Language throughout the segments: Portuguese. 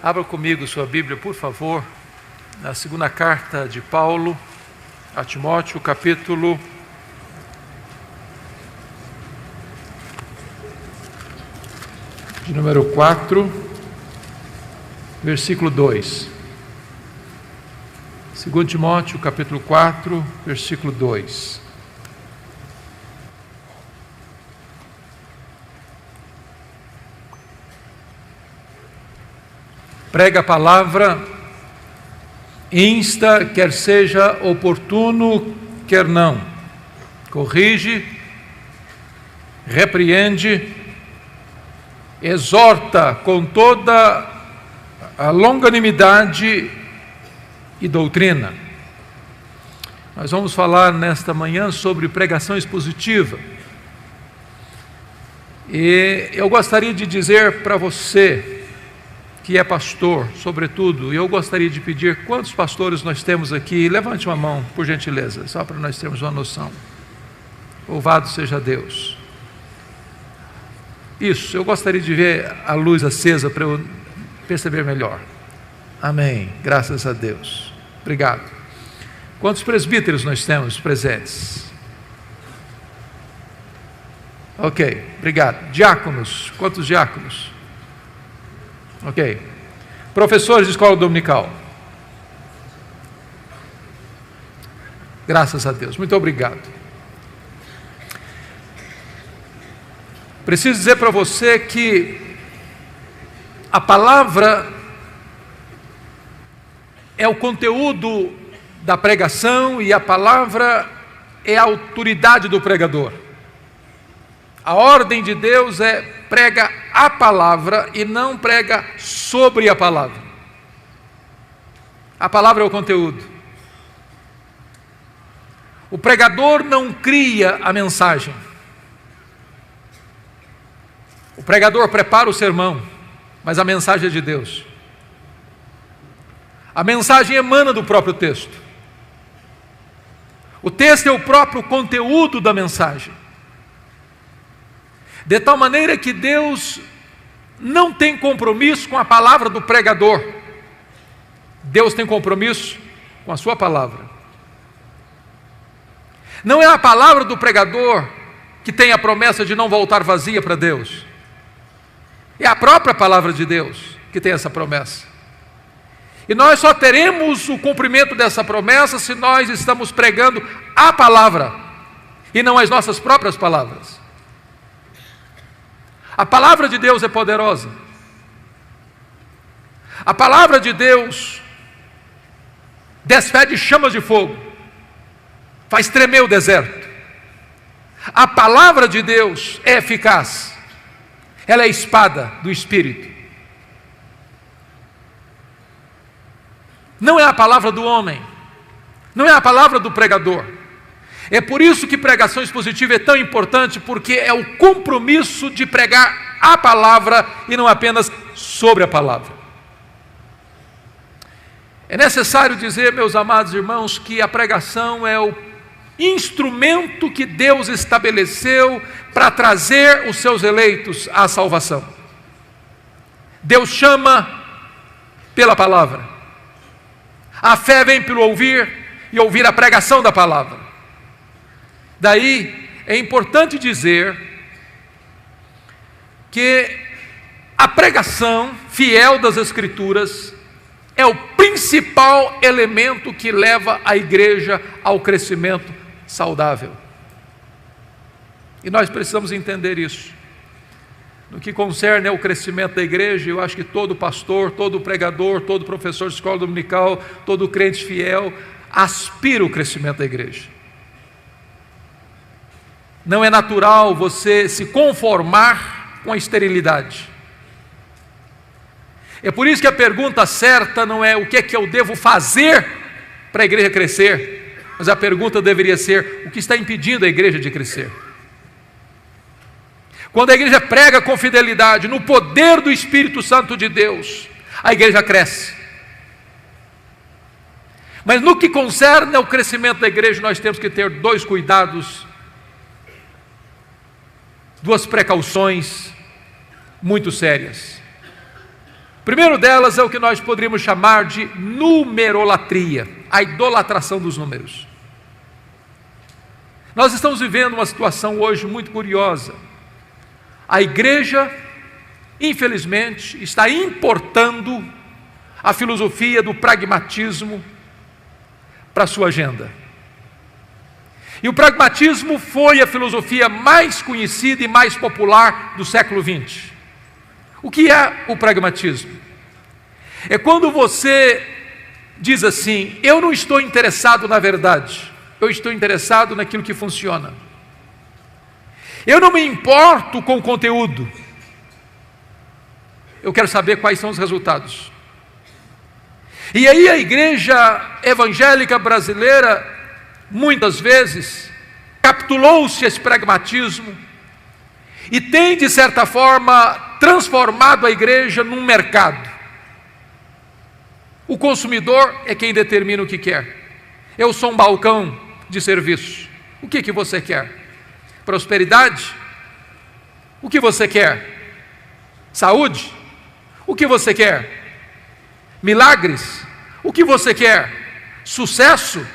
Abra comigo sua Bíblia, por favor, na segunda carta de Paulo a Timóteo, capítulo de número 4, versículo 2. 2 Timóteo, capítulo 4, versículo 2. Prega a palavra, insta, quer seja oportuno, quer não. Corrige, repreende, exorta com toda a longanimidade e doutrina. Nós vamos falar nesta manhã sobre pregação expositiva. E eu gostaria de dizer para você, que é pastor, sobretudo, e eu gostaria de pedir quantos pastores nós temos aqui. Levante uma mão, por gentileza, só para nós termos uma noção. Louvado seja Deus. Isso, eu gostaria de ver a luz acesa para eu perceber melhor. Amém, graças a Deus. Obrigado. Quantos presbíteros nós temos presentes? Ok, obrigado. Diáconos, quantos diáconos? Ok. Professores de escola dominical? Graças a Deus, muito obrigado. Preciso dizer para você que a palavra é o conteúdo da pregação e a palavra é a autoridade do pregador. A ordem de Deus é prega a palavra e não prega sobre a palavra. A palavra é o conteúdo. O pregador não cria a mensagem. O pregador prepara o sermão, mas a mensagem é de Deus. A mensagem emana do próprio texto. O texto é o próprio conteúdo da mensagem. De tal maneira que Deus não tem compromisso com a palavra do pregador. Deus tem compromisso com a sua palavra. Não é a palavra do pregador que tem a promessa de não voltar vazia para Deus. É a própria palavra de Deus que tem essa promessa. E nós só teremos o cumprimento dessa promessa se nós estamos pregando a palavra e não as nossas próprias palavras. A palavra de Deus é poderosa. A palavra de Deus despede chamas de fogo, faz tremer o deserto. A palavra de Deus é eficaz. Ela é a espada do Espírito. Não é a palavra do homem, não é a palavra do pregador. É por isso que pregação expositiva é tão importante, porque é o compromisso de pregar a palavra e não apenas sobre a palavra. É necessário dizer, meus amados irmãos, que a pregação é o instrumento que Deus estabeleceu para trazer os seus eleitos à salvação. Deus chama pela palavra. A fé vem pelo ouvir e ouvir a pregação da palavra. Daí é importante dizer que a pregação fiel das Escrituras é o principal elemento que leva a igreja ao crescimento saudável. E nós precisamos entender isso. No que concerne ao crescimento da igreja, eu acho que todo pastor, todo pregador, todo professor de escola dominical, todo crente fiel aspira o crescimento da igreja. Não é natural você se conformar com a esterilidade. É por isso que a pergunta certa não é o que é que eu devo fazer para a igreja crescer, mas a pergunta deveria ser: o que está impedindo a igreja de crescer? Quando a igreja prega com fidelidade, no poder do Espírito Santo de Deus, a igreja cresce. Mas no que concerne ao crescimento da igreja, nós temos que ter dois cuidados, duas precauções muito sérias. O primeiro delas é o que nós poderíamos chamar de numerolatria, a idolatração dos números. Nós estamos vivendo uma situação hoje muito curiosa. A igreja, infelizmente, está importando a filosofia do pragmatismo para a sua agenda. E o pragmatismo foi a filosofia mais conhecida e mais popular do século XX. O que é o pragmatismo? É quando você diz assim: eu não estou interessado na verdade, eu estou interessado naquilo que funciona. Eu não me importo com o conteúdo, eu quero saber quais são os resultados. E aí a igreja evangélica brasileira, muitas vezes, capitulou-se a esse pragmatismo e tem, de certa forma, transformado a igreja num mercado. O consumidor é quem determina o que quer. Eu sou um balcão de serviço. O que você quer? Prosperidade? O que você quer? Saúde? O que você quer? Milagres? O que você quer? Sucesso?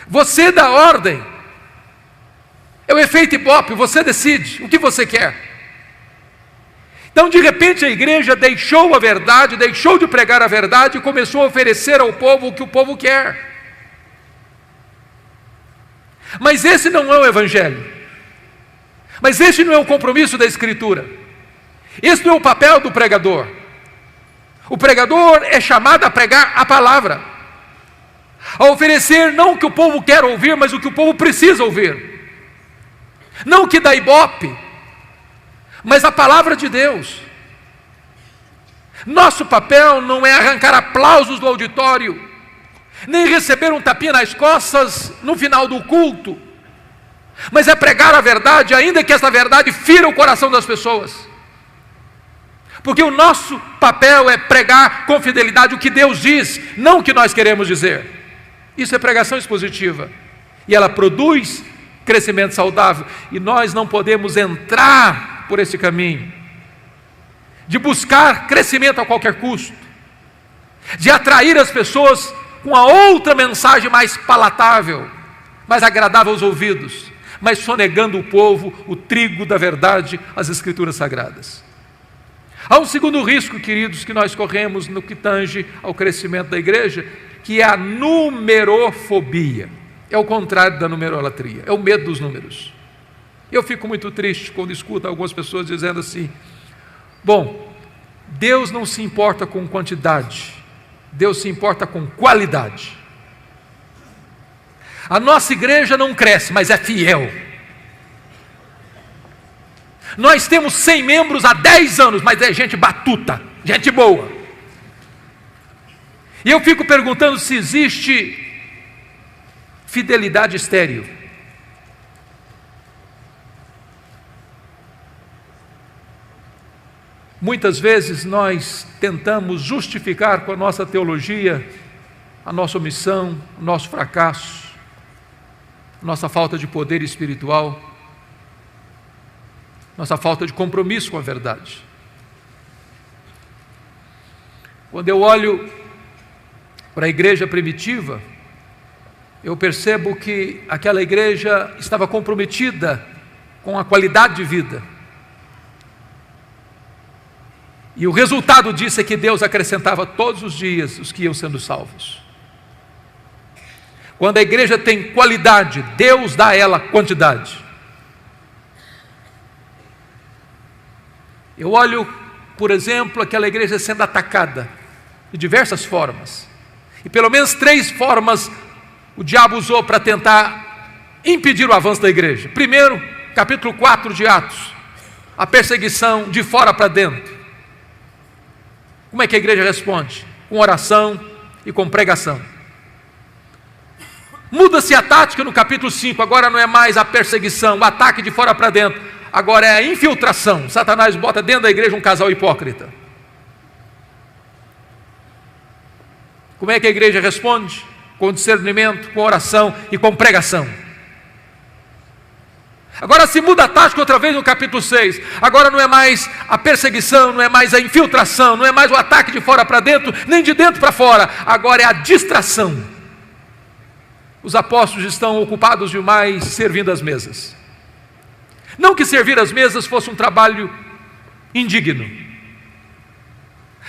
Você dá ordem. É o efeito Ibope, você decide o que você quer. Então, de repente, a igreja deixou a verdade, deixou de pregar a verdade e começou a oferecer ao povo o que o povo quer. Mas esse não é o evangelho. Mas esse não é o compromisso da Escritura. Esse não é o papel do pregador. O pregador é chamado a pregar a palavra, a oferecer não o que o povo quer ouvir, mas o que o povo precisa ouvir. Não o que dá Ibope, mas a palavra de Deus. Nosso papel não é arrancar aplausos do auditório, nem receber um tapinha nas costas no final do culto, mas é pregar a verdade, ainda que essa verdade fira o coração das pessoas. Porque o nosso papel é pregar com fidelidade o que Deus diz, não o que nós queremos dizer. Isso é pregação expositiva, e ela produz crescimento saudável, e nós não podemos entrar por esse caminho de buscar crescimento a qualquer custo, de atrair as pessoas com a outra mensagem mais palatável, mais agradável aos ouvidos, mas sonegando o povo o trigo da verdade, as Escrituras Sagradas. Há um segundo risco, queridos, que nós corremos no que tange ao crescimento da igreja, que é a numerofobia. É o contrário da numerolatria, é o medo dos números. Eu fico muito triste quando escuto algumas pessoas dizendo assim: bom, Deus não se importa com quantidade, Deus se importa com qualidade. A nossa igreja não cresce, mas é fiel. Nós temos 100 membros há 10 anos, mas é gente batuta, gente boa. E eu fico perguntando se existe fidelidade estéril. Muitas vezes nós tentamos justificar com a nossa teologia a nossa omissão, o nosso fracasso, a nossa falta de poder espiritual, nossa falta de compromisso com a verdade. Quando eu olho para a igreja primitiva, eu percebo que aquela igreja estava comprometida com a qualidade de vida. E o resultado disso é que Deus acrescentava todos os dias os que iam sendo salvos. Quando a igreja tem qualidade, Deus dá a ela quantidade. Eu olho, por exemplo, aquela igreja sendo atacada de diversas formas. E pelo menos 3 formas o diabo usou para tentar impedir o avanço da igreja. Primeiro, capítulo 4 de Atos, a perseguição de fora para dentro. Como é que a igreja responde? Com oração e com pregação. Muda-se a tática no capítulo 5, agora não é mais a perseguição, o ataque de fora para dentro, agora é a infiltração. Satanás bota dentro da igreja um casal hipócrita. Como é que a igreja responde? Com discernimento, com oração e com pregação. Agora se muda a tática outra vez no capítulo 6. Agora não é mais a perseguição, não é mais a infiltração, não é mais o ataque de fora para dentro, nem de dentro para fora. Agora é a distração. Os apóstolos estão ocupados demais servindo as mesas. Não que servir as mesas fosse um trabalho indigno,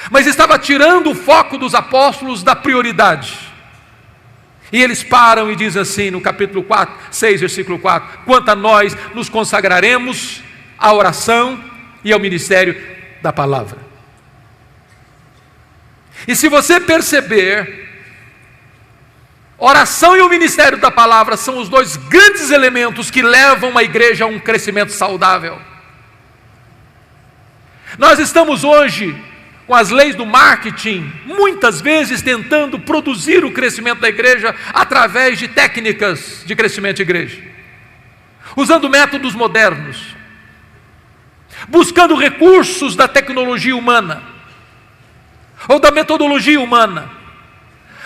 mas estava tirando o foco dos apóstolos da prioridade. E eles param e dizem assim no capítulo 6, versículo 4: quanto a nós, nos consagraremos à oração e ao ministério da palavra. E se você perceber, oração e o ministério da palavra são os dois grandes elementos que levam a igreja a um crescimento saudável. Nós estamos hoje com as leis do marketing, muitas vezes tentando produzir o crescimento da igreja através de técnicas de crescimento de igreja, usando métodos modernos, buscando recursos da tecnologia humana, ou da metodologia humana.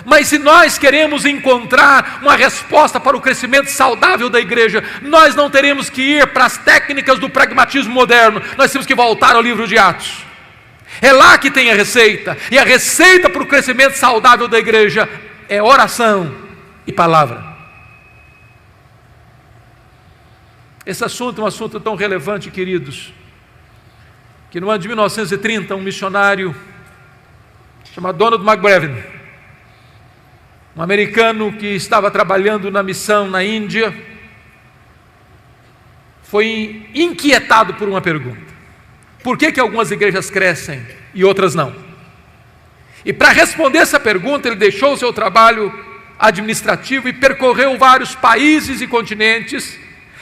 Mas se nós queremos encontrar uma resposta para o crescimento saudável da igreja, nós não teremos que ir para as técnicas do pragmatismo moderno, nós temos que voltar ao livro de Atos. É lá que tem a receita, e a receita para o crescimento saudável da igreja é oração e palavra. Esse assunto é um assunto tão relevante, queridos, que no ano de 1930, um missionário chamado Donald McBrevin, um americano que estava trabalhando na missão na Índia, foi inquietado por uma pergunta: por que algumas igrejas crescem e outras não? E para responder essa pergunta, ele deixou o seu trabalho administrativo e percorreu vários países e continentes,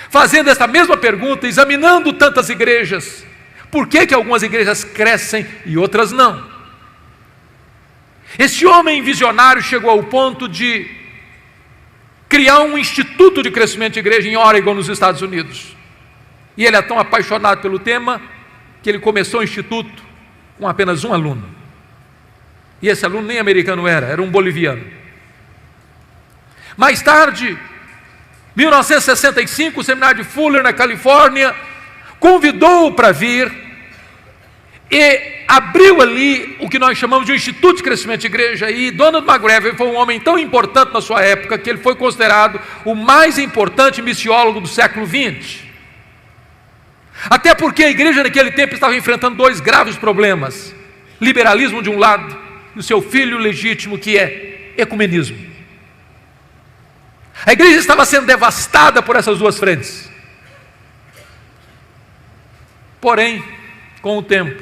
fazendo essa mesma pergunta, examinando tantas igrejas. Por que algumas igrejas crescem e outras não? Este homem visionário chegou ao ponto de criar um instituto de crescimento de igreja em Oregon, nos Estados Unidos. E ele é tão apaixonado pelo tema que ele começou o instituto com apenas um aluno. E esse aluno nem americano era um boliviano. Mais tarde, 1965, o seminário de Fuller, na Califórnia, convidou-o para vir e abriu ali o que nós chamamos de um instituto de crescimento de igreja. E Donald McBrevin foi um homem tão importante na sua época que ele foi considerado o mais importante missiólogo do século XX. Até porque a igreja naquele tempo estava enfrentando dois graves problemas: liberalismo de um lado e o seu filho legítimo, que é ecumenismo. A igreja estava sendo devastada por essas duas frentes. Porém, com o tempo,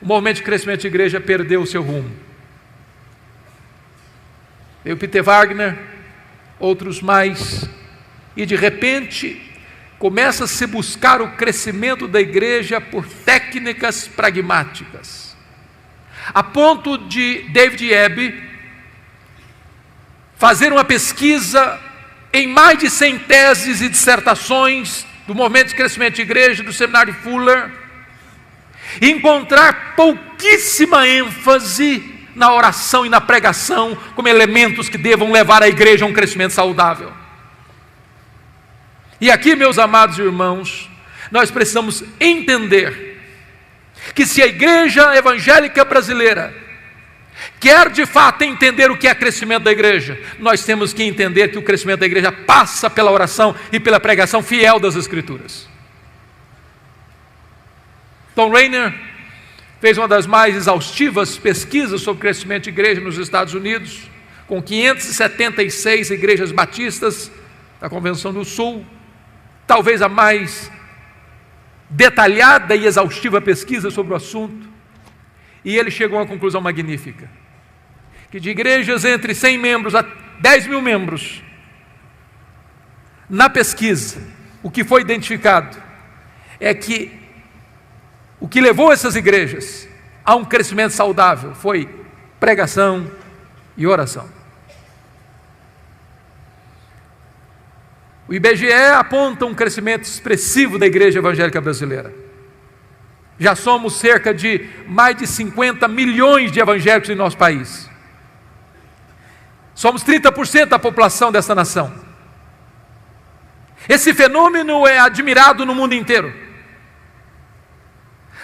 o movimento de crescimento de igreja perdeu o seu rumo. Veio Peter Wagner, outros mais, e de repente começa a se buscar o crescimento da igreja por técnicas pragmáticas, a ponto de David Ebb fazer uma pesquisa em mais de 100 teses e dissertações do movimento de crescimento de igreja, do seminário de Fuller, e encontrar pouquíssima ênfase na oração e na pregação como elementos que devam levar a igreja a um crescimento saudável. E aqui, meus amados irmãos, nós precisamos entender que se a igreja evangélica brasileira quer de fato entender o que é crescimento da igreja, nós temos que entender que o crescimento da igreja passa pela oração e pela pregação fiel das Escrituras. Tom Rainer fez uma das mais exaustivas pesquisas sobre crescimento de igreja nos Estados Unidos, com 576 igrejas batistas da Convenção do Sul, talvez a mais detalhada e exaustiva pesquisa sobre o assunto, e ele chegou a uma conclusão magnífica: que de igrejas entre 100 membros a 10 mil membros, na pesquisa, o que foi identificado é que o que levou essas igrejas a um crescimento saudável foi pregação e oração. O IBGE aponta um crescimento expressivo da igreja evangélica brasileira. Já somos cerca de mais de 50 milhões de evangélicos em nosso país. Somos 30% da população dessa nação. Esse fenômeno é admirado no mundo inteiro.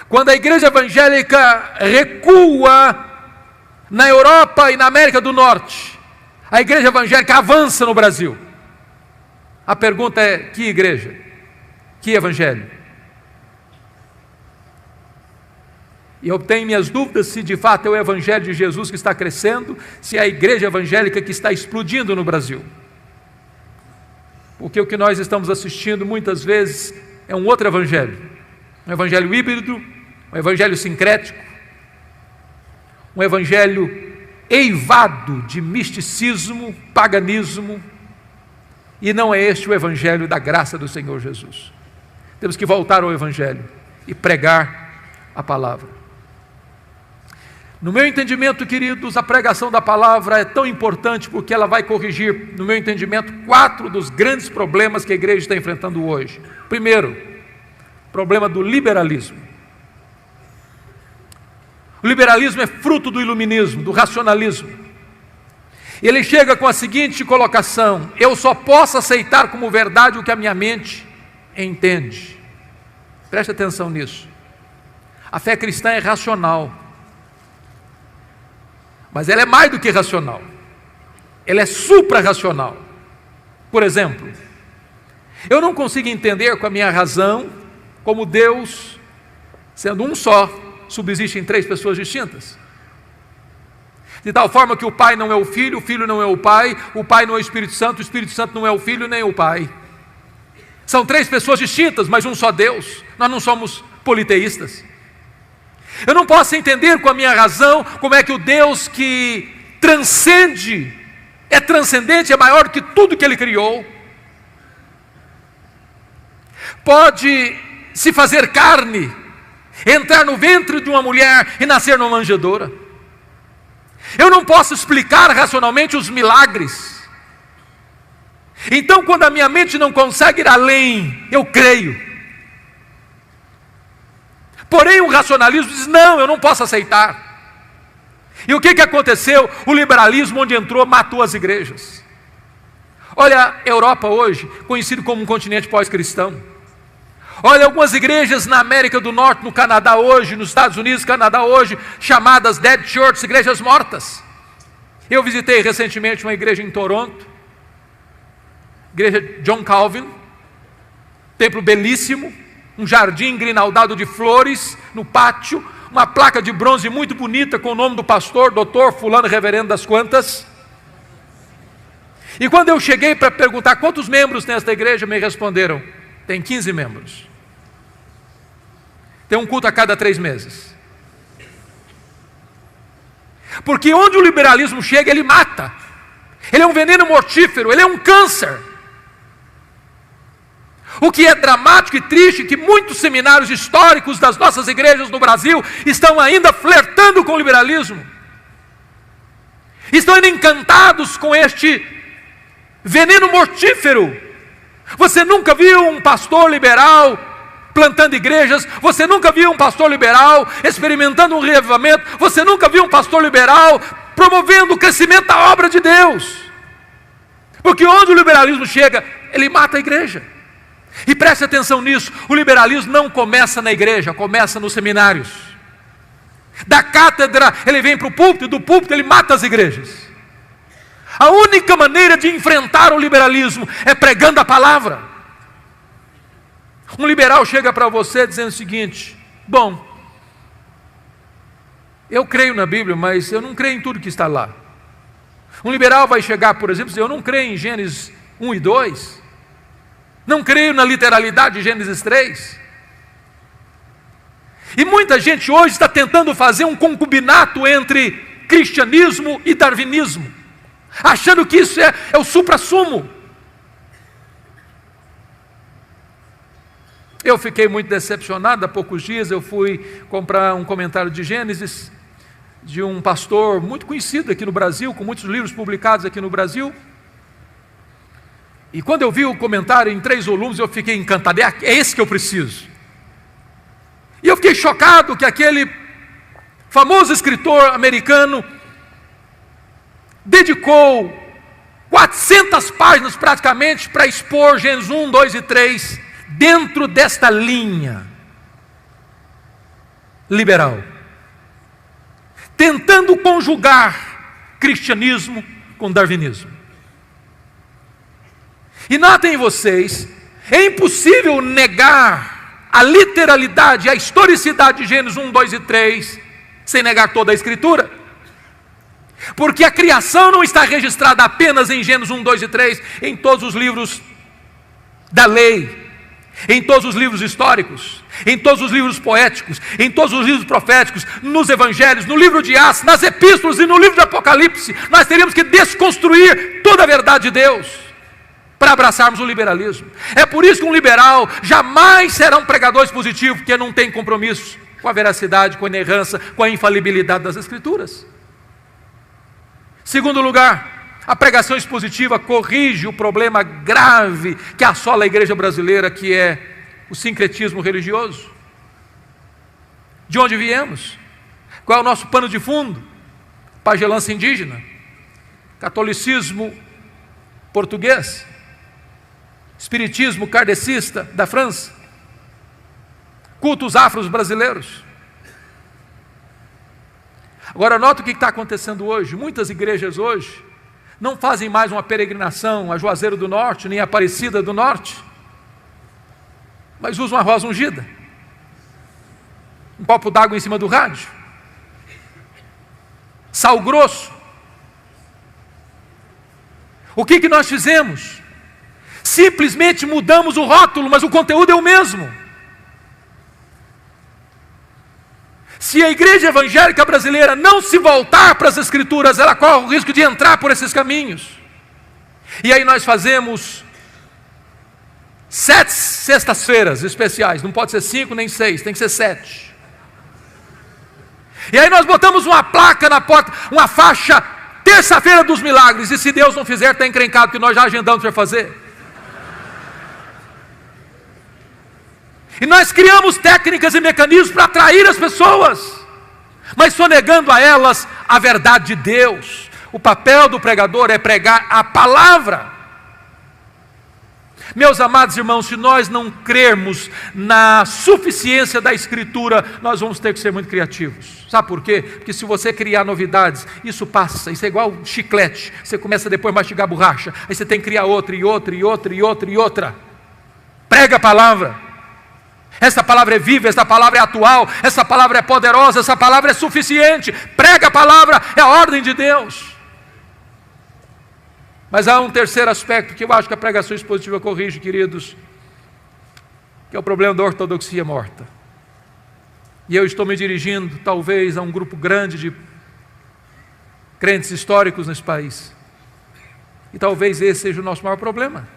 Quando a igreja evangélica recua na Europa e na América do Norte, a igreja evangélica avança no Brasil. A pergunta é: que igreja? Que evangelho? E eu tenho minhas dúvidas se de fato é o evangelho de Jesus que está crescendo, se é a igreja evangélica que está explodindo no Brasil. Porque o que nós estamos assistindo muitas vezes é um outro evangelho, um evangelho híbrido, um evangelho sincrético, um evangelho eivado de misticismo, paganismo, e não é este o evangelho da graça do Senhor Jesus. Temos que voltar ao evangelho e pregar a palavra. No meu entendimento, queridos, a pregação da palavra é tão importante porque ela vai corrigir, no meu entendimento, 4 dos grandes problemas que a igreja está enfrentando hoje. Primeiro, o problema do liberalismo. O liberalismo é fruto do iluminismo, do racionalismo. Ele chega com a seguinte colocação: eu só posso aceitar como verdade o que a minha mente entende. Preste atenção nisso. A fé cristã é racional, mas ela é mais do que racional, ela é supra-racional. Por exemplo, eu não consigo entender com a minha razão como Deus, sendo um só, subsiste em 3 pessoas distintas. De tal forma que o Pai não é o Filho não é o Pai não é o Espírito Santo não é o Filho nem o Pai. São 3 pessoas distintas, mas um só Deus. Nós não somos politeístas. Eu não posso entender com a minha razão como é que o Deus que transcende, é transcendente, é maior do que tudo que Ele criou, pode se fazer carne, entrar no ventre de uma mulher e nascer numa manjedoura. Eu não posso explicar racionalmente os milagres. Então, quando a minha mente não consegue ir além, eu creio. Porém, o racionalismo diz: não, eu não posso aceitar. E o que aconteceu? O liberalismo, onde entrou, matou as igrejas. Olha a Europa hoje, conhecido como um continente pós-cristão. Olha algumas igrejas na América do Norte, no Canadá hoje, nos Estados Unidos, Canadá hoje, chamadas Dead Church, igrejas mortas. Eu visitei recentemente uma igreja em Toronto, igreja John Calvin, templo belíssimo, um jardim grinaldado de flores no pátio, uma placa de bronze muito bonita com o nome do pastor, doutor fulano reverendo das quantas. E quando eu cheguei para perguntar quantos membros tem esta igreja, me responderam: tem 15 membros. Tem um culto a cada 3 meses. Porque onde o liberalismo chega, ele mata. Ele é um veneno mortífero, ele é um câncer. O que é dramático e triste, que muitos seminários históricos das nossas igrejas no Brasil estão ainda flertando com o liberalismo. Estão ainda encantados com este veneno mortífero. Você nunca viu um pastor liberal plantando igrejas, você nunca viu um pastor liberal experimentando um reavivamento, você nunca viu um pastor liberal promovendo o crescimento da obra de Deus. Porque onde o liberalismo chega, ele mata a igreja. E preste atenção nisso, o liberalismo não começa na igreja, começa nos seminários. Da cátedra ele vem para o púlpito, e do púlpito ele mata as igrejas. A única maneira de enfrentar o liberalismo é pregando a palavra. Um liberal chega para você dizendo o seguinte: bom, eu creio na Bíblia, mas eu não creio em tudo que está lá. Um liberal vai chegar, por exemplo, e dizer: eu não creio em Gênesis 1 e 2, não creio na literalidade de Gênesis 3. E muita gente hoje está tentando fazer um concubinato entre cristianismo e darwinismo, achando que isso é o supra-sumo. Eu fiquei muito decepcionado. Há poucos dias eu fui comprar um comentário de Gênesis, de um pastor muito conhecido aqui no Brasil, com muitos livros publicados aqui no Brasil. E quando eu vi o comentário em 3 volumes, eu fiquei encantado. É esse que eu preciso. E eu fiquei chocado que aquele famoso escritor americano dedicou 400 páginas praticamente para expor Gênesis 1, 2 e 3 dentro desta linha liberal, tentando conjugar cristianismo com darwinismo. E notem vocês, é impossível negar a literalidade, a historicidade de Gênesis 1, 2 e 3 sem negar toda a Escritura. Porque a criação não está registrada apenas em Gênesis 1, 2 e 3, em todos os livros da lei, em todos os livros históricos, em todos os livros poéticos, em todos os livros proféticos, nos evangelhos, no livro de Atos, nas epístolas e no livro de Apocalipse. Nós teríamos que desconstruir toda a verdade de Deus para abraçarmos o liberalismo. É por isso que um liberal jamais será um pregador expositivo, porque não tem compromisso com a veracidade, com a inerrância, com a infalibilidade das Escrituras. Segundo lugar, a pregação expositiva corrige o problema grave que assola a igreja brasileira, que é o sincretismo religioso. De onde viemos? Qual é o nosso pano de fundo? Pagelança indígena, catolicismo português, espiritismo kardecista da França, cultos afros brasileiros. Agora nota o que está acontecendo hoje. Muitas igrejas hoje não fazem mais uma peregrinação a Juazeiro do Norte, nem a Aparecida do Norte, mas usam a rosa ungida, um copo d'água em cima do rádio, sal grosso. O que nós fizemos? Simplesmente mudamos o rótulo, mas o conteúdo é o mesmo. Se a igreja evangélica brasileira não se voltar para as Escrituras, ela corre o risco de entrar por esses caminhos. E aí nós fazemos 7 sextas-feiras especiais, não pode ser 5 nem 6, tem que ser 7. E aí nós botamos uma placa na porta, uma faixa, terça-feira dos milagres, e se Deus não fizer, está encrencado, que nós já agendamos para fazer. E nós criamos técnicas e mecanismos para atrair as pessoas, mas sonegando a elas a verdade de Deus. O papel do pregador é pregar a palavra. Meus amados irmãos, se nós não crermos na suficiência da Escritura, nós vamos ter que ser muito criativos. Sabe por quê? Porque se você criar novidades, isso passa, isso é igual chiclete. Você começa depois a mastigar borracha, aí você tem que criar outra, e outra, e outra, e outra, e outra. Prega a palavra. Essa palavra é viva, essa palavra é atual, essa palavra é poderosa, essa palavra é suficiente. Prega a palavra, é a ordem de Deus. Mas há um terceiro aspecto que eu acho que a pregação expositiva corrige, queridos, que é o problema da ortodoxia morta. E eu estou me dirigindo talvez a um grupo grande de crentes históricos nesse país. E talvez esse seja o nosso maior problema.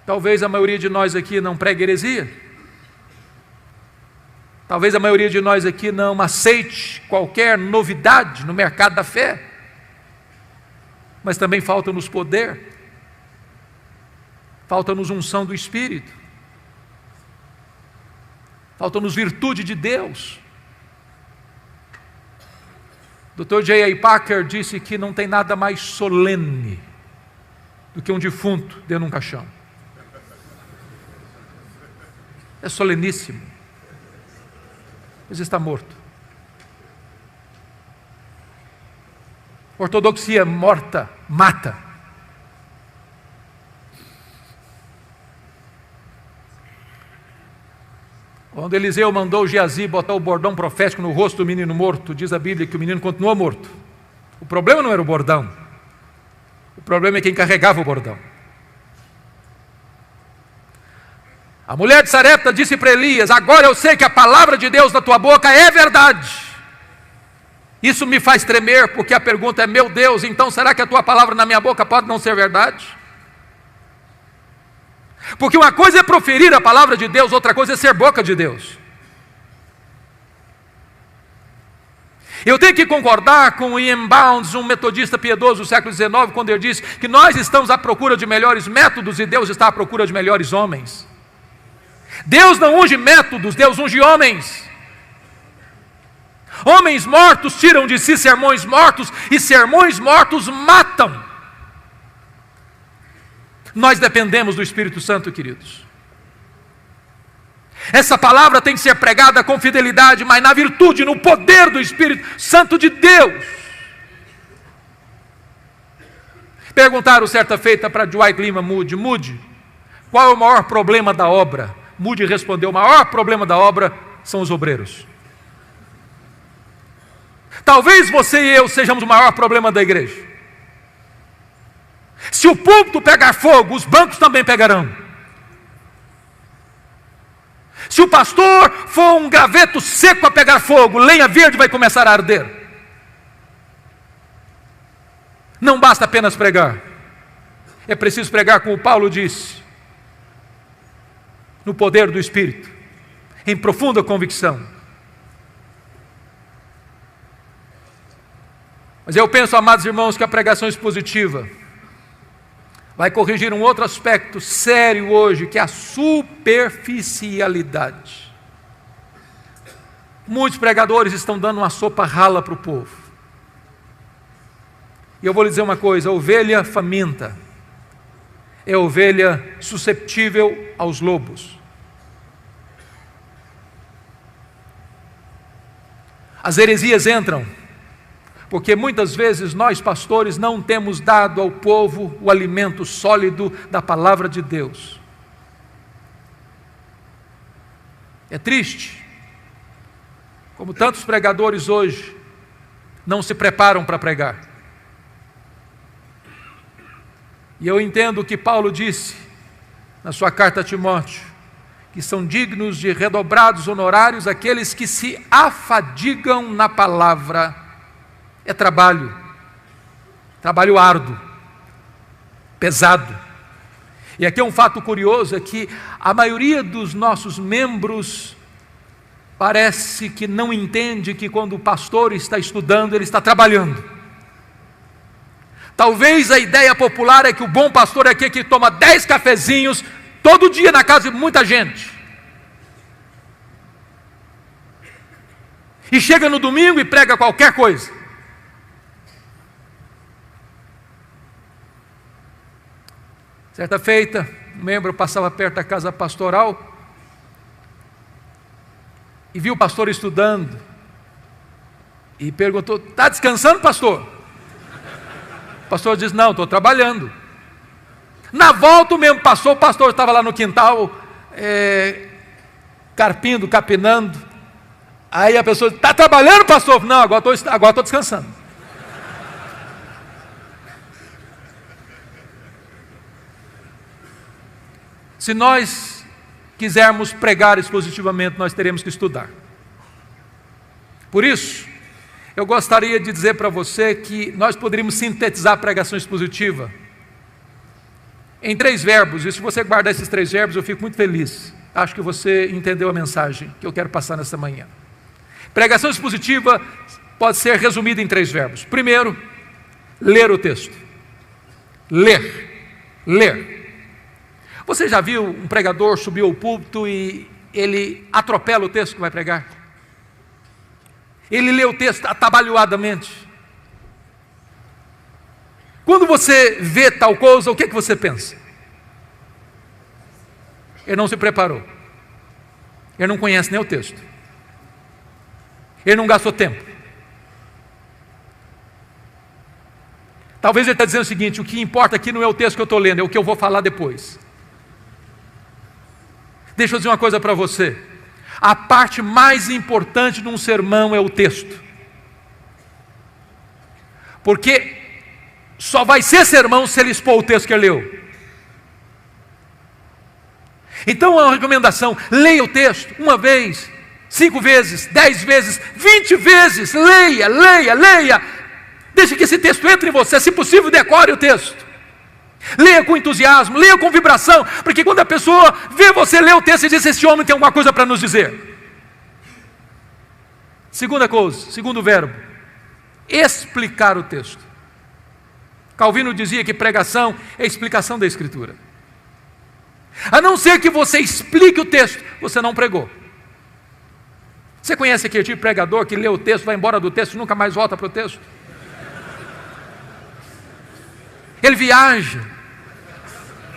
Talvez a maioria de nós aqui não pregue heresia. Talvez a maioria de nós aqui não aceite qualquer novidade no mercado da fé. Mas também falta-nos poder, falta-nos unção do Espírito, falta-nos virtude de Deus. Dr. J.I. Packer disse que não tem nada mais solene do que um defunto dentro de um caixão. É soleníssimo, mas está morto. Ortodoxia morta mata. Quando Eliseu mandou Geazi botar o bordão profético no rosto do menino morto, diz a Bíblia que o menino continuou morto. O problema não era o bordão, o problema é quem carregava o bordão. A mulher de Sarepta disse para Elias: agora eu sei que a palavra de Deus na tua boca é verdade. Isso me faz tremer, porque a pergunta é: meu Deus, então será que a tua palavra na minha boca pode não ser verdade? Porque uma coisa é proferir a palavra de Deus, outra coisa é ser boca de Deus. Eu tenho que concordar com Ian Bounds, um metodista piedoso do século XIX, quando ele disse que nós estamos à procura de melhores métodos e Deus está à procura de melhores homens. Deus não unge métodos, Deus unge homens. Homens mortos tiram de si sermões mortos, e sermões mortos matam. Nós dependemos do Espírito Santo, queridos. Essa palavra tem que ser pregada com fidelidade, mas na virtude, no poder do Espírito Santo de Deus. Perguntaram certa feita para Dwight Lyman Moody: Moody, qual é o maior problema da obra? Moody respondeu: o maior problema da obra são os obreiros. Talvez você e eu sejamos o maior problema da igreja. Se o púlpito pegar fogo, os bancos também pegarão. Se o pastor for um graveto seco a pegar fogo, lenha verde vai começar a arder. Não basta apenas pregar. É preciso pregar, como Paulo disse, no poder do Espírito, em profunda convicção. Mas eu penso, amados irmãos, que a pregação expositiva vai corrigir um outro aspecto sério hoje, que é a superficialidade. Muitos pregadores estão dando uma sopa rala para o povo. E eu vou lhe dizer uma coisa: a ovelha faminta é a ovelha susceptível aos lobos. As heresias entram porque muitas vezes nós, pastores, não temos dado ao povo o alimento sólido da palavra de Deus. É triste como tantos pregadores hoje não se preparam para pregar. E eu entendo que Paulo disse na sua carta a Timóteo, que são dignos de redobrados honorários aqueles que se afadigam na palavra. É trabalho árduo, pesado. E aqui é um fato curioso, é que a maioria dos nossos membros parece que não entende que quando o pastor está estudando, ele está trabalhando. Talvez a ideia popular é que o bom pastor é aquele que toma 10 cafezinhos todo dia na casa de muita gente. E chega no domingo e prega qualquer coisa. Certa feita, um membro passava perto da casa pastoral e viu o pastor estudando e perguntou: está descansando, pastor? O pastor disse: não, estou trabalhando. Na volta o mesmo passou, o pastor estava lá no quintal, carpindo, capinando. Aí a pessoa disse: está trabalhando, pastor? Não, agora estou descansando. Se nós quisermos pregar expositivamente, nós teremos que estudar. Por isso, eu gostaria de dizer para você que nós poderíamos sintetizar a pregação expositiva em 3 verbos, e se você guardar esses 3 verbos, eu fico muito feliz. Acho que você entendeu a mensagem que eu quero passar nessa manhã. Pregação expositiva pode ser resumida em 3 verbos. Primeiro, ler o texto. Ler. Você já viu um pregador subir ao púlpito e ele atropela o texto que vai pregar? Ele lê o texto atabalhoadamente. Quando você vê tal coisa, o que você pensa? Ele não se preparou. Ele não conhece nem o texto. Ele não gastou tempo. Talvez ele está dizendo o seguinte: o que importa aqui não é o texto que eu estou lendo, é o que eu vou falar depois. Deixa eu dizer uma coisa para você: a parte mais importante de um sermão é o texto, porque só vai ser sermão se ele expor o texto que ele leu. Então é uma recomendação: leia o texto 1 vez, 5 vezes, 10 vezes, 20 vezes, leia, deixe que esse texto entre em você, se possível decore o texto. Leia com entusiasmo, leia com vibração, porque quando a pessoa vê você ler o texto e diz: esse homem tem alguma coisa para nos dizer. Segunda coisa, segundo verbo, explicar o texto. Calvino dizia que pregação é explicação da Escritura. A não ser que você explique o texto, você não pregou. Você conhece aquele tipo de pregador que lê o texto, vai embora do texto e nunca mais volta para o texto? Ele viaja,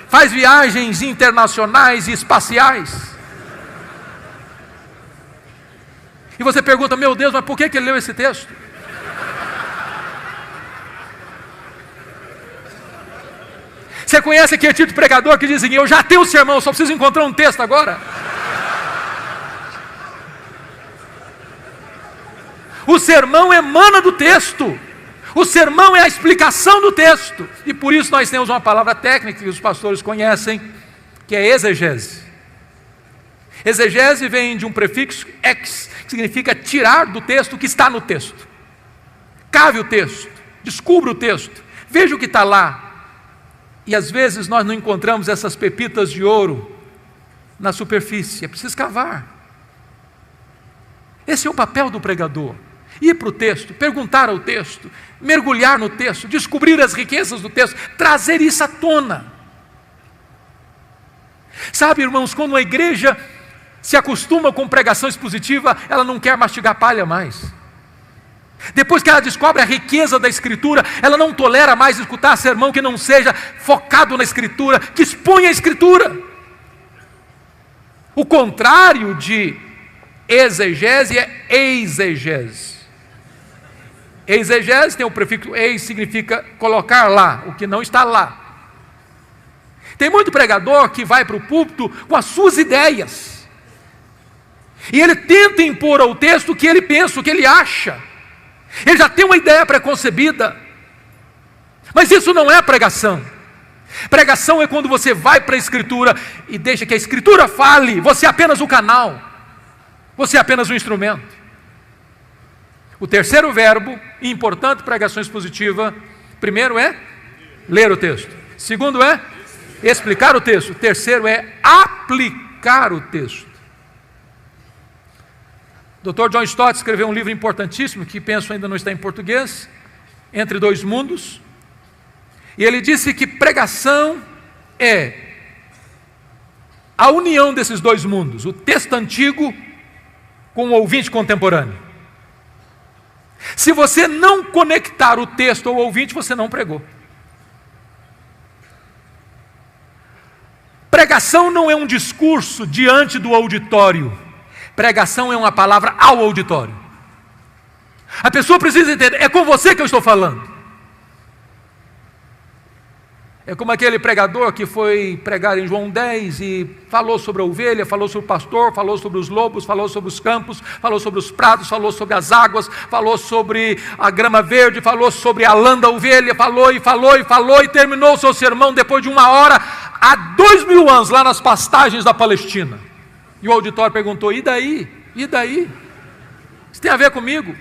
faz viagens internacionais e espaciais. E você pergunta, meu Deus, mas por que ele leu esse texto? Você conhece aquele tipo de pregador que diz assim, eu já tenho o sermão, só preciso encontrar um texto agora? O sermão emana do texto. O sermão é a explicação do texto. E por isso nós temos uma palavra técnica que os pastores conhecem, que é exegese. Exegese vem de um prefixo ex, que significa tirar do texto o que está no texto. Cave o texto, descubra o texto, veja o que está lá. E às vezes nós não encontramos essas pepitas de ouro na superfície, é preciso cavar. Esse é o papel do pregador. Ir para o texto, perguntar ao texto, mergulhar no texto, descobrir as riquezas do texto, trazer isso à tona. Sabe, irmãos, quando uma igreja se acostuma com pregação expositiva, ela não quer mastigar palha mais. Depois que ela descobre a riqueza da Escritura, ela não tolera mais escutar sermão que não seja focado na Escritura, que exponha a Escritura. O contrário de exegese é exegese. Exegese tem o prefixo eis, significa colocar lá, o que não está lá. Tem muito pregador que vai para o púlpito com as suas ideias. E ele tenta impor ao texto o que ele pensa, o que ele acha. Ele já tem uma ideia preconcebida. Mas isso não é pregação. Pregação é quando você vai para a Escritura e deixa que a Escritura fale. Você é apenas o canal. Você é apenas um instrumento. O terceiro verbo, importante pregação expositiva, primeiro é ler o texto. Segundo é explicar o texto. O terceiro é aplicar o texto. Dr. John Stott escreveu um livro importantíssimo, que penso ainda não está em português, Entre Dois Mundos. E ele disse que pregação é a união desses dois mundos, o texto antigo com o ouvinte contemporâneo. Se você não conectar o texto ao ouvinte, você não pregou. Pregação não é um discurso diante do auditório. Pregação é uma palavra ao auditório. A pessoa precisa entender, é com você que eu estou falando. É como aquele pregador que foi pregar em João 10 e falou sobre a ovelha, falou sobre o pastor, falou sobre os lobos, falou sobre os campos, falou sobre os prados, falou sobre as águas, falou sobre a grama verde, falou sobre a lã da ovelha, falou e terminou o seu sermão depois de 1 hora, há 2000 anos, lá nas pastagens da Palestina. E o auditório perguntou, e daí? E daí? Isso tem a ver comigo?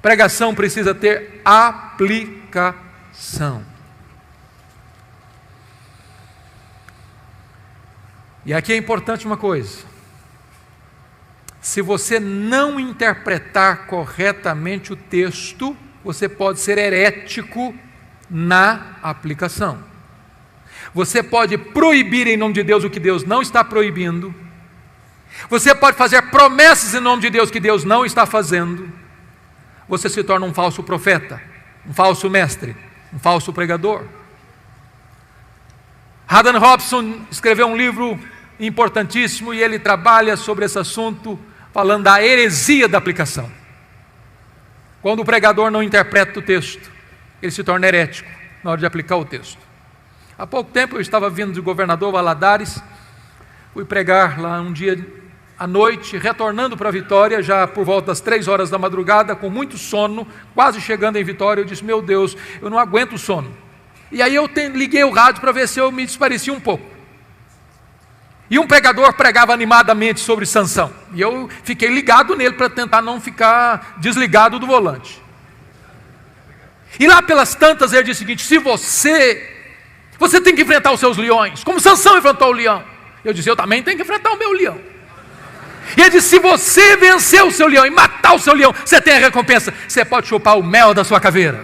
Pregação precisa ter aplicação. E aqui é importante uma coisa. Se você não interpretar corretamente o texto, você pode ser herético na aplicação. Você pode proibir em nome de Deus o que Deus não está proibindo. Você pode fazer promessas em nome de Deus que Deus não está fazendo. Você se torna um falso profeta, um falso mestre, um falso pregador. Haddon Robson escreveu um livro importantíssimo e ele trabalha sobre esse assunto, falando da heresia da aplicação. Quando o pregador não interpreta o texto, ele se torna herético na hora de aplicar o texto. Há pouco tempo eu estava vindo de Governador Valadares, fui pregar lá um dia à noite, retornando para Vitória, já por volta das 3 horas da madrugada, com muito sono, quase chegando em Vitória, eu disse, meu Deus, eu não aguento o sono. E aí eu liguei o rádio para ver se eu me desparecia um pouco. E um pregador pregava animadamente sobre Sansão, e eu fiquei ligado nele para tentar não ficar desligado do volante. E lá pelas tantas ele disse o seguinte, se você tem que enfrentar os seus leões, como Sansão enfrentou o leão. Eu disse, eu também tenho que enfrentar o meu leão. E ele disse, se você vencer o seu leão e matar o seu leão, você tem a recompensa, você pode chupar o mel da sua caveira.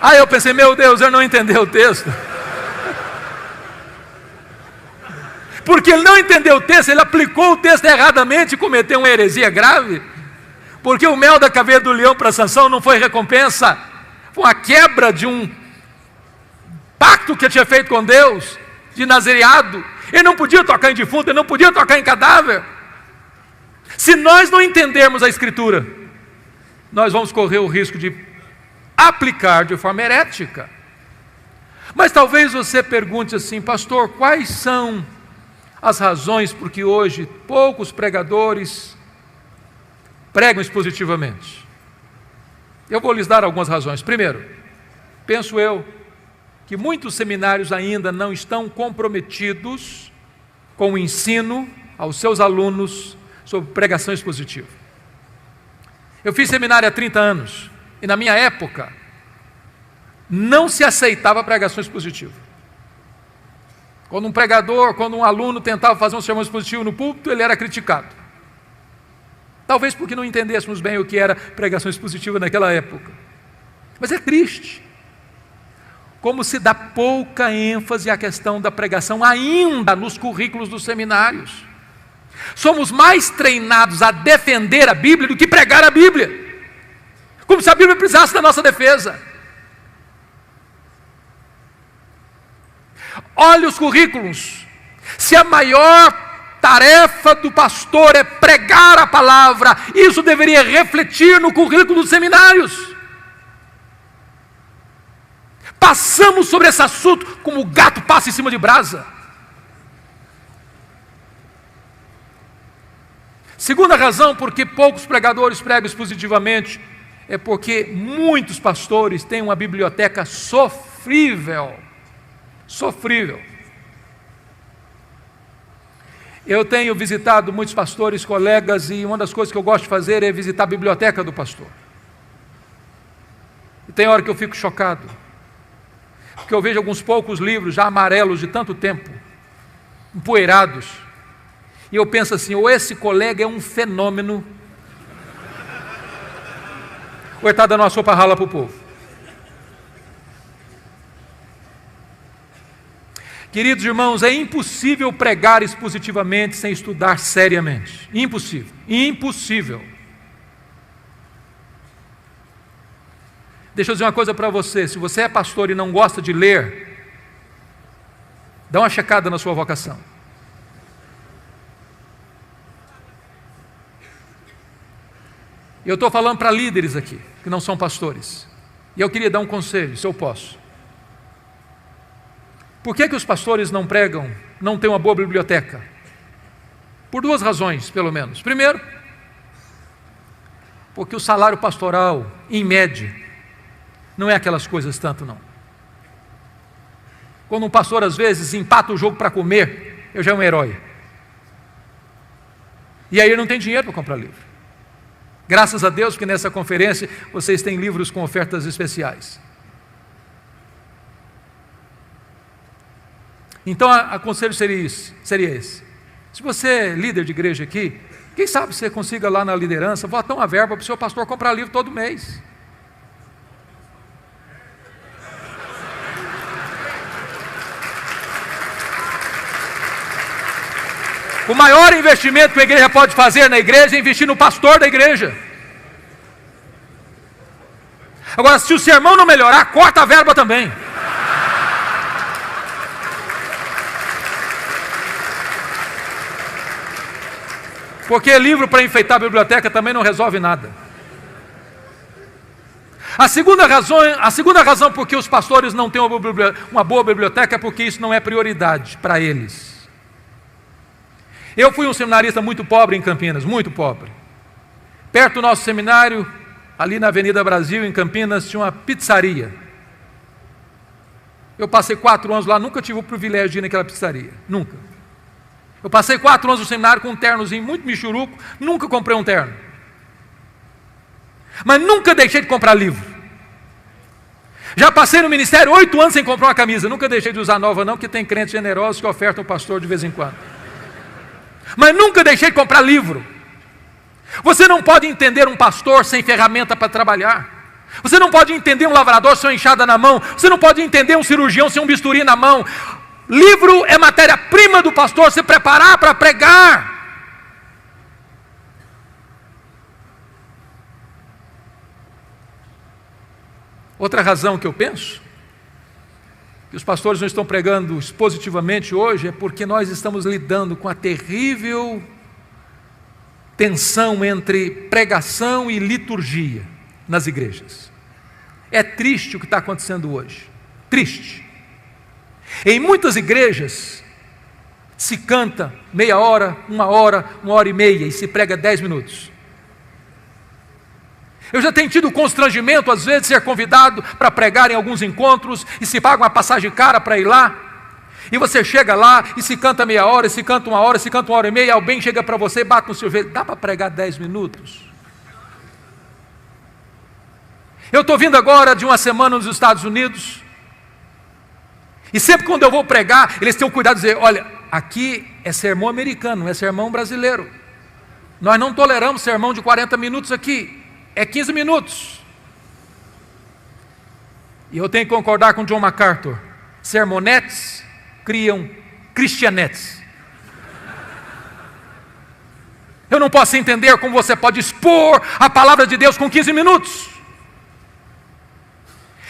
Aí eu pensei, meu Deus, ele não entendeu o texto. Porque ele não entendeu o texto, ele aplicou o texto erradamente e cometeu uma heresia grave. Porque o mel da caveira do leão para Sansão não foi recompensa, foi uma quebra de um pacto que ele tinha feito com Deus, de nazereado. Ele não podia tocar em defunto, ele não podia tocar em cadáver. Se nós não entendermos a Escritura, nós vamos correr o risco de aplicar de forma herética. Mas talvez você pergunte assim: pastor, quais são as razões por que hoje poucos pregadores pregam expositivamente? Eu vou lhes dar algumas razões. Primeiro, penso eu que muitos seminários ainda não estão comprometidos com o ensino aos seus alunos sobre pregação expositiva. Eu fiz seminário há 30 anos e na minha época não se aceitava pregação expositiva. Quando um aluno tentava fazer um sermão expositivo no púlpito, ele era criticado. Talvez porque não entendêssemos bem o que era pregação expositiva naquela época. Mas é triste como se dá pouca ênfase à questão da pregação ainda nos currículos dos seminários. Somos mais treinados a defender a Bíblia do que pregar a Bíblia, como se a Bíblia precisasse da nossa defesa. Olhe os currículos. Se a maior tarefa do pastor é pregar a palavra, isso deveria refletir no currículo dos seminários. Passamos sobre esse assunto como o gato passa em cima de brasa. Segunda razão por que poucos pregadores pregam expositivamente é porque muitos pastores têm uma biblioteca sofrível. Sofrível. Eu tenho visitado muitos pastores, colegas, e uma das coisas que eu gosto de fazer é visitar a biblioteca do pastor. E tem hora que eu fico chocado, porque eu vejo alguns poucos livros já amarelos de tanto tempo, empoeirados, e eu penso assim: ou esse colega é um fenômeno, ou ele está dando uma sopa rala para o povo. Queridos irmãos, é impossível pregar expositivamente sem estudar seriamente. Impossível, impossível. Deixa eu dizer uma coisa para você: se você é pastor e não gosta de ler, dá uma checada na sua vocação. Eu estou falando para líderes aqui, que não são pastores, e eu queria dar um conselho, se eu posso. Por que os pastores não pregam, não têm uma boa biblioteca? Por duas razões, pelo menos. Primeiro, porque o salário pastoral, em média, não é aquelas coisas tanto, não. Quando um pastor, às vezes, empata o jogo para comer, eu já é um herói. E aí ele não tem dinheiro para comprar livro. Graças a Deus que nessa conferência vocês têm livros com ofertas especiais. Então, o conselho seria esse. Se você é líder de igreja aqui, quem sabe você consiga lá na liderança botar uma verba para o seu pastor comprar livro todo mês. O maior investimento que a igreja pode fazer na igreja é investir no pastor da igreja. Agora, se o sermão não melhorar, corta a verba também. Porque livro para enfeitar a biblioteca também não resolve nada. A segunda razão por que os pastores não têm uma boa biblioteca é porque isso não é prioridade para eles. Eu fui um seminarista muito pobre em Campinas, muito pobre. Perto do nosso seminário, ali na Avenida Brasil, em Campinas, tinha uma pizzaria. Eu passei 4 anos lá, nunca tive o privilégio de ir naquela pizzaria, nunca. Eu passei 4 anos no seminário com um ternozinho muito michuruco, nunca comprei um terno. Mas nunca deixei de comprar livro. Já passei no ministério 8 anos sem comprar uma camisa, nunca deixei de usar nova não, porque tem crentes generosos que ofertam o pastor de vez em quando. Mas nunca deixei de comprar livro. Você não pode entender um pastor sem ferramenta para trabalhar. Você não pode entender um lavrador sem uma enxada na mão. Você não pode entender um cirurgião sem um bisturi na mão. Livro é matéria-prima do pastor se preparar para pregar. Outra razão que eu penso que os pastores não estão pregando expositivamente hoje é porque nós estamos lidando com a terrível tensão entre pregação e liturgia nas igrejas. É triste o que está acontecendo hoje. Triste. Em muitas igrejas se canta meia hora, 1h30 e se prega 10 minutos. Eu já tenho tido constrangimento, às vezes, de ser convidado para pregar em alguns encontros e se paga uma passagem cara para ir lá. E você chega lá e se canta meia hora, e se canta 1h, se canta 1h30, e alguém chega para você e bate no seu joelho. Dá para pregar 10 minutos? Eu estou vindo agora de uma semana nos Estados Unidos. E sempre quando eu vou pregar, eles têm o cuidado de dizer, olha, aqui é sermão americano, não é sermão brasileiro. Nós não toleramos sermão de 40 minutos aqui. É 15 minutos. E eu tenho que concordar com John MacArthur. Sermonetes criam cristianetes. Eu não posso entender como você pode expor a palavra de Deus com 15 minutos.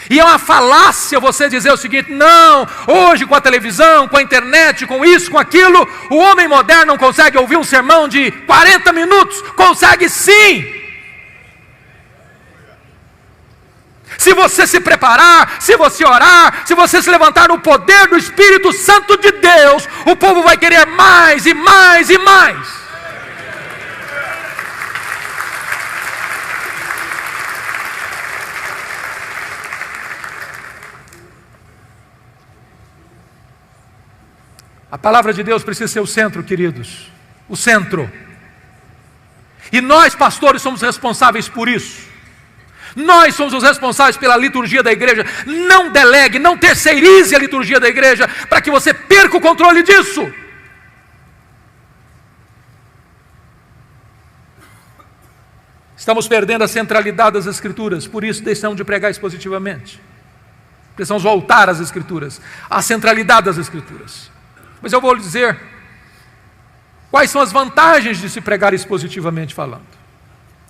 E é uma falácia você dizer o seguinte, não, hoje com a televisão, com a internet, com isso, com aquilo, o homem moderno não consegue ouvir um sermão de 40 minutos. Consegue sim. Se você se preparar, se você orar, se você se levantar no poder do Espírito Santo de Deus, o povo vai querer mais e mais e mais. A palavra de Deus precisa ser o centro, queridos. O centro. E nós, pastores, somos responsáveis por isso. Nós somos os responsáveis pela liturgia da igreja. Não delegue, não terceirize a liturgia da igreja para que você perca o controle disso. Estamos perdendo a centralidade das Escrituras, por isso deixamos de pregar expositivamente. Precisamos voltar às Escrituras, à centralidade das Escrituras. Mas eu vou lhe dizer quais são as vantagens de se pregar expositivamente falando.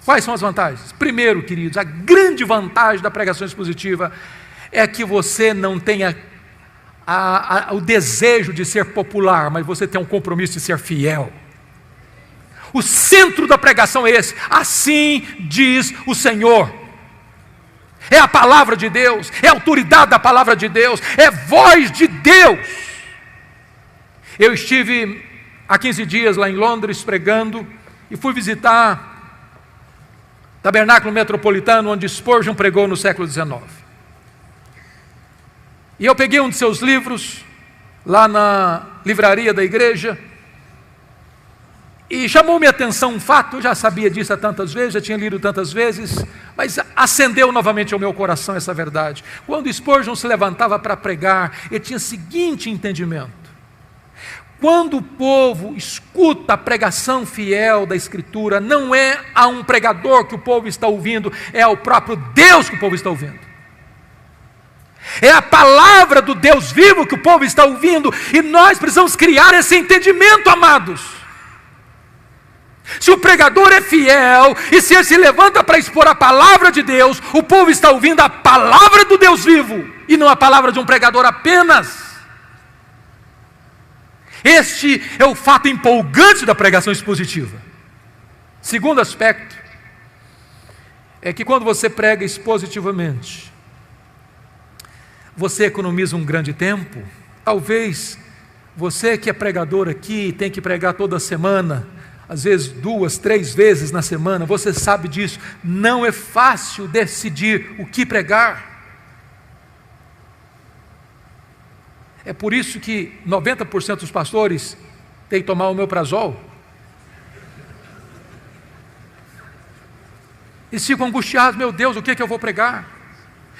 Quais são as vantagens? Primeiro, queridos, a grande vantagem da pregação expositiva é que você não tenha o desejo de ser popular, mas você tem um compromisso de ser fiel. O centro da pregação é esse, assim diz o Senhor. É a palavra de Deus, é a autoridade da palavra de Deus, é voz de Deus. Eu estive há 15 dias lá em Londres pregando e fui visitar Tabernáculo Metropolitano, onde Spurgeon pregou no século XIX. E eu peguei um de seus livros, lá na livraria da igreja, e chamou minha atenção um fato, eu já sabia disso há tantas vezes, já tinha lido tantas vezes, mas acendeu novamente ao meu coração essa verdade. Quando Spurgeon se levantava para pregar, ele tinha o seguinte entendimento: quando o povo escuta a pregação fiel da Escritura, não é a um pregador que o povo está ouvindo, é ao próprio Deus que o povo está ouvindo. É a palavra do Deus vivo que o povo está ouvindo, e nós precisamos criar esse entendimento, amados. Se o pregador é fiel, e se ele se levanta para expor a palavra de Deus, o povo está ouvindo a palavra do Deus vivo, e não a palavra de um pregador apenas. Este é o fato empolgante da pregação expositiva. Segundo aspecto, é que quando você prega expositivamente, você economiza um grande tempo. Talvez você que é pregador aqui, tem que pregar toda semana, às vezes 2, 3 vezes na semana, você sabe disso. Não é fácil decidir o que pregar. É por isso que 90% dos pastores têm que tomar o omeprazol. Eles ficam angustiados, meu Deus, o que é que eu vou pregar?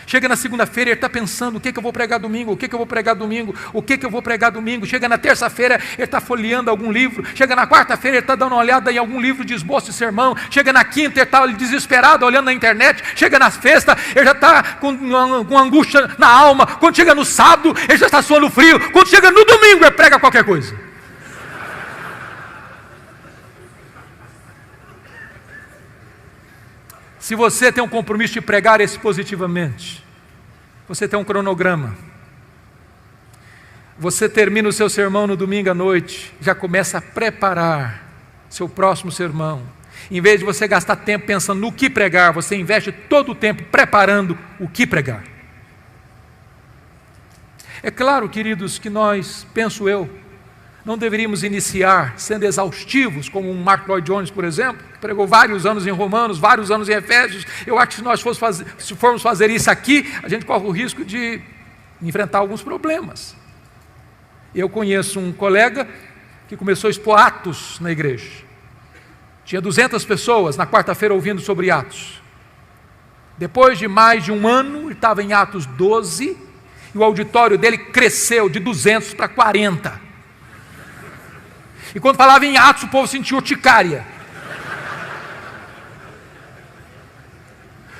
Chega na segunda-feira, ele está pensando: o que eu vou pregar domingo? O que eu vou pregar domingo? O que eu vou pregar domingo? Chega na terça-feira, ele está folheando algum livro. Chega na quarta-feira, ele está dando uma olhada em algum livro de esboço de sermão. Chega na quinta, ele está desesperado olhando na internet. Chega na sexta, ele já está com angústia na alma. Quando chega no sábado, ele já está suando frio. Quando chega no domingo, ele prega qualquer coisa. Se você tem um compromisso de pregar expositivamente, você tem um cronograma, você termina o seu sermão no domingo à noite, já começa a preparar seu próximo sermão. Em vez de você gastar tempo pensando no que pregar, você investe todo o tempo preparando o que pregar. É claro, queridos, que nós, penso eu, não deveríamos iniciar sendo exaustivos, como um Mark Lloyd Jones, por exemplo, que pregou vários anos em Romanos, vários anos em Efésios. Eu acho que se formos fazer isso aqui, a gente corre o risco de enfrentar alguns problemas. Eu conheço um colega que começou a expor Atos na igreja. Tinha 200 pessoas na quarta-feira ouvindo sobre Atos. Depois de mais de um ano, ele estava em Atos 12, e o auditório dele cresceu de 200 para 40. E quando falava em Atos, o povo sentia urticária.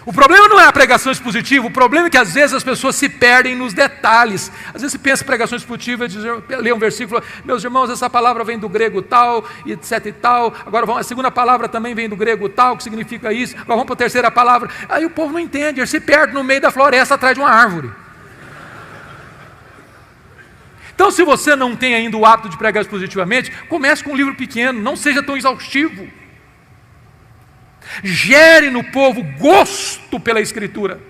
O problema não é a pregação expositiva, o problema é que às vezes as pessoas se perdem nos detalhes. Às vezes se pensa em pregação expositiva, lê um versículo: meus irmãos, essa palavra vem do grego tal, etc e tal. Agora a segunda palavra também vem do grego tal, que significa isso. Agora vamos para a terceira palavra. Aí o povo não entende, ele se perde no meio da floresta atrás de uma árvore. Então, se você não tem ainda o hábito de pregar expositivamente, comece com um livro pequeno, não seja tão exaustivo. Gere no povo gosto pela Escritura.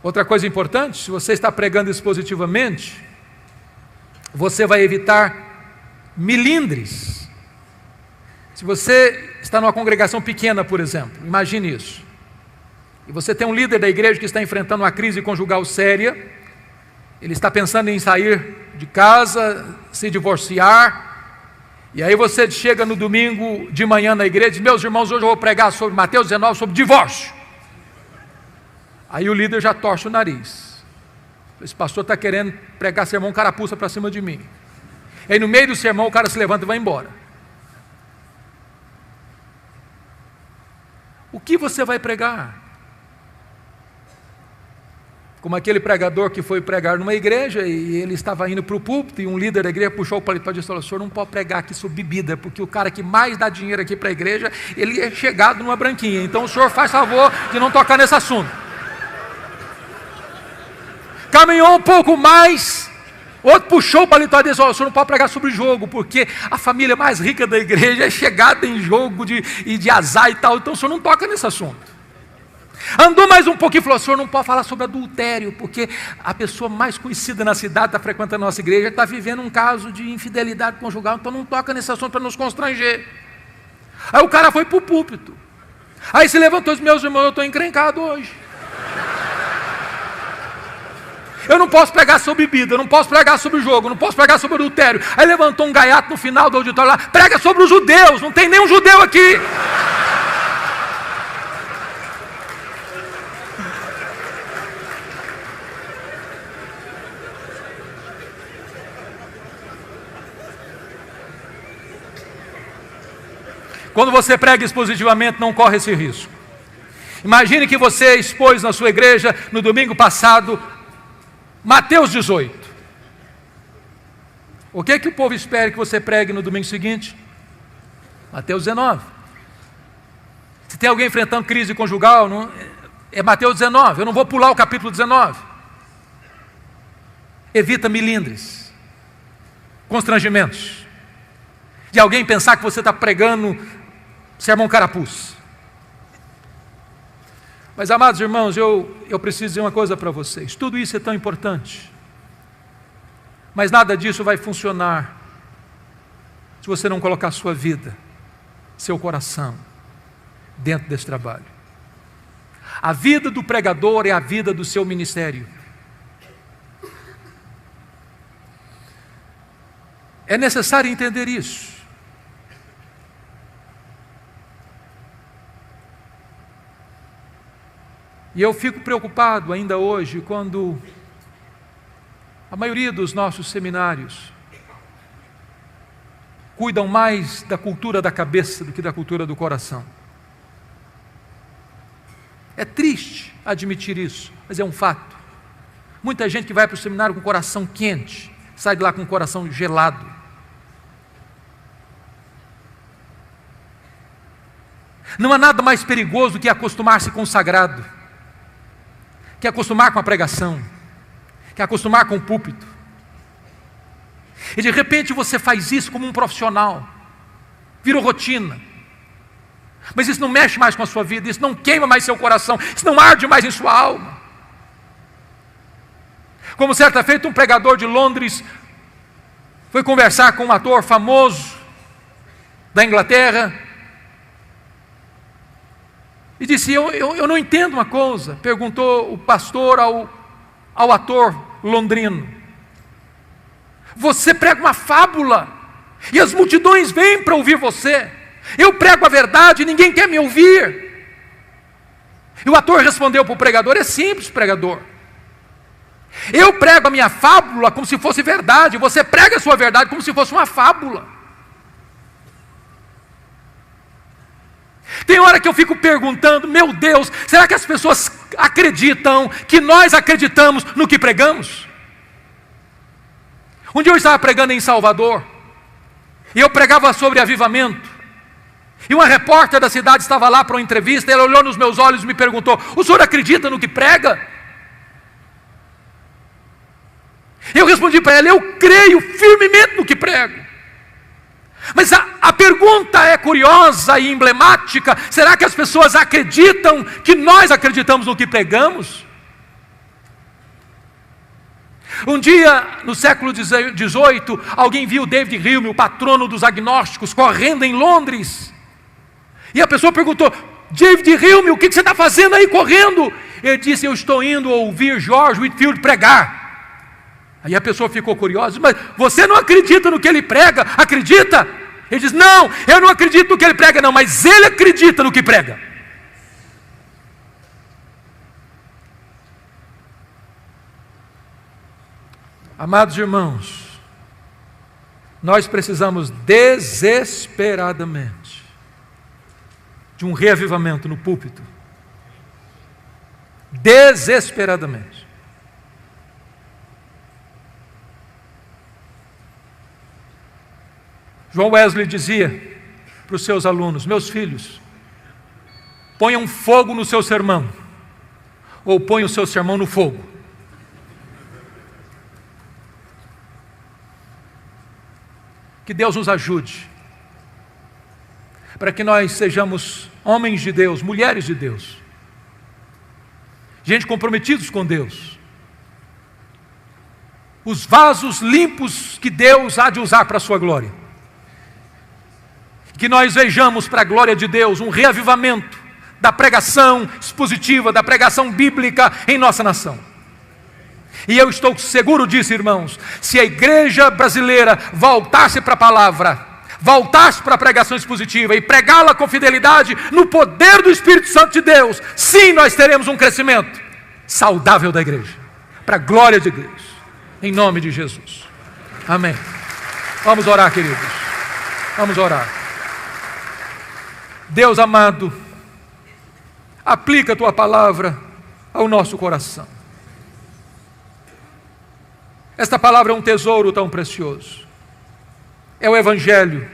Outra coisa importante: se você está pregando expositivamente, você vai evitar milindres. Se você está numa congregação pequena, por exemplo, imagine isso. E você tem um líder da igreja que está enfrentando uma crise conjugal séria, ele está pensando em sair de casa, se divorciar, e aí você chega no domingo de manhã na igreja e diz: meus irmãos, hoje eu vou pregar sobre Mateus 19, sobre divórcio. Aí o líder já torce o nariz. Esse pastor está querendo pregar sermão carapuça para cima de mim. Aí no meio do sermão o cara se levanta e vai embora. O que você vai pregar? Como aquele pregador que foi pregar numa igreja e ele estava indo para o púlpito e um líder da igreja puxou o paletó e disse: o senhor não pode pregar aqui sobre bebida, porque o cara que mais dá dinheiro aqui para a igreja, ele é chegado numa branquinha, então o senhor faz favor de não tocar nesse assunto. Caminhou um pouco mais, outro puxou o paletó e disse: o senhor não pode pregar sobre jogo, porque a família mais rica da igreja é chegada em jogo de azar e tal, então o senhor não toca nesse assunto. Andou mais um pouquinho e falou: o senhor não pode falar sobre adultério, porque a pessoa mais conhecida na cidade está frequentando a nossa igreja, está vivendo um caso de infidelidade conjugal, então não toca nesse assunto para nos constranger. Aí o cara foi para o púlpito, aí se levantou e disse: meus irmãos, eu estou encrencado hoje. Eu não posso pregar sobre bebida, eu não posso pregar sobre jogo, eu não posso pregar sobre adultério. Aí levantou um gaiato no final do auditório lá: prega sobre os judeus, não tem nenhum judeu aqui. Quando você prega expositivamente, não corre esse risco. Imagine que você expôs na sua igreja, no domingo passado, Mateus 18. O que o povo espera que você pregue no domingo seguinte? Mateus 19. Se tem alguém enfrentando crise conjugal, é Mateus 19. Eu não vou pular o capítulo 19. Evita milindres, constrangimentos, de alguém pensar que você está pregando sermão carapuz. Mas, amados irmãos, eu preciso dizer uma coisa para vocês: tudo isso é tão importante, mas nada disso vai funcionar se você não colocar sua vida, seu coração dentro desse trabalho. A vida do pregador é a vida do seu ministério. É necessário entender isso. E eu fico preocupado ainda hoje quando a maioria dos nossos seminários cuidam mais da cultura da cabeça do que da cultura do coração. É triste admitir isso, mas é um fato. Muita gente que vai para o seminário com o coração quente, sai de lá com o coração gelado. Não há nada mais perigoso do que acostumar-se com o sagrado, que acostumar com a pregação, que acostumar com o púlpito. E de repente você faz isso como um profissional, virou rotina. Mas isso não mexe mais com a sua vida, isso não queima mais seu coração, isso não arde mais em sua alma. Como certa feita um pregador de Londres foi conversar com um ator famoso da Inglaterra e disse: eu não entendo uma coisa. Perguntou o pastor ao ator londrino: você prega uma fábula e as multidões vêm para ouvir você. Eu prego a verdade e ninguém quer me ouvir. E o ator respondeu para o pregador: é simples, pregador. Eu prego a minha fábula como se fosse verdade, você prega a sua verdade como se fosse uma fábula. Tem hora que eu fico perguntando: meu Deus, será que as pessoas acreditam que nós acreditamos no que pregamos? Um dia eu estava pregando em Salvador, e eu pregava sobre avivamento, e uma repórter da cidade estava lá para uma entrevista. Ela olhou nos meus olhos e me perguntou: o senhor acredita no que prega? Eu respondi para ela: eu creio firmemente no que prego. Mas a pergunta é curiosa e emblemática: será que as pessoas acreditam que nós acreditamos no que pregamos? Um dia, no século XVIII, alguém viu David Hume, o patrono dos agnósticos, correndo em Londres. E a pessoa perguntou: David Hume, o que você está fazendo aí correndo? Ele disse: eu estou indo ouvir George Whitefield pregar. Aí a pessoa ficou curiosa: mas você não acredita no que ele prega? Acredita? Ele diz: não, eu não acredito no que ele prega não, mas ele acredita no que prega. Amados irmãos, nós precisamos desesperadamente de um reavivamento no púlpito. Desesperadamente. João Wesley dizia para os seus alunos: meus filhos, ponham fogo no seu sermão, ou ponham o seu sermão no fogo. Que Deus nos ajude, para que nós sejamos homens de Deus, mulheres de Deus, gente comprometidos com Deus, os vasos limpos que Deus há de usar para a sua glória. Que nós vejamos para a glória de Deus um reavivamento da pregação expositiva, da pregação bíblica em nossa nação. E eu estou seguro disso, irmãos: se a igreja brasileira voltasse para a palavra, voltasse para a pregação expositiva e pregá-la com fidelidade no poder do Espírito Santo de Deus, sim, nós teremos um crescimento saudável da igreja, para a glória de Deus, em nome de Jesus. Amém. Vamos orar, queridos. Vamos orar. Deus amado, aplica a tua palavra ao nosso coração. Esta palavra é um tesouro tão precioso. É o Evangelho,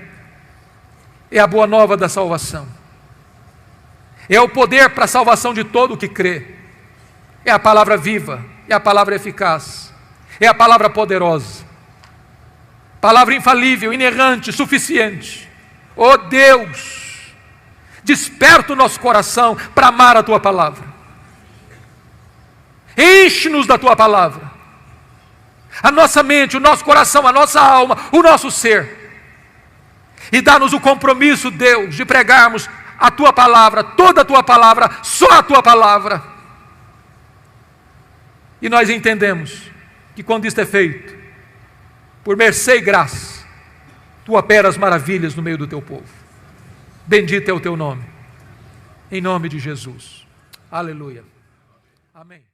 é a boa nova da salvação, é o poder para a salvação de todo o que crê, é a palavra viva, é a palavra eficaz, é a palavra poderosa, palavra infalível, inerrante, suficiente. Oh Deus, desperta o nosso coração para amar a tua palavra, enche-nos da tua palavra, a nossa mente, o nosso coração, a nossa alma, o nosso ser, e dá-nos o compromisso, Deus, de pregarmos a tua palavra, toda a tua palavra, só a tua palavra. E nós entendemos que quando isto é feito, por mercê e graça, tu operas maravilhas no meio do teu povo. Bendito é o teu nome, em nome de Jesus. Aleluia. Amém.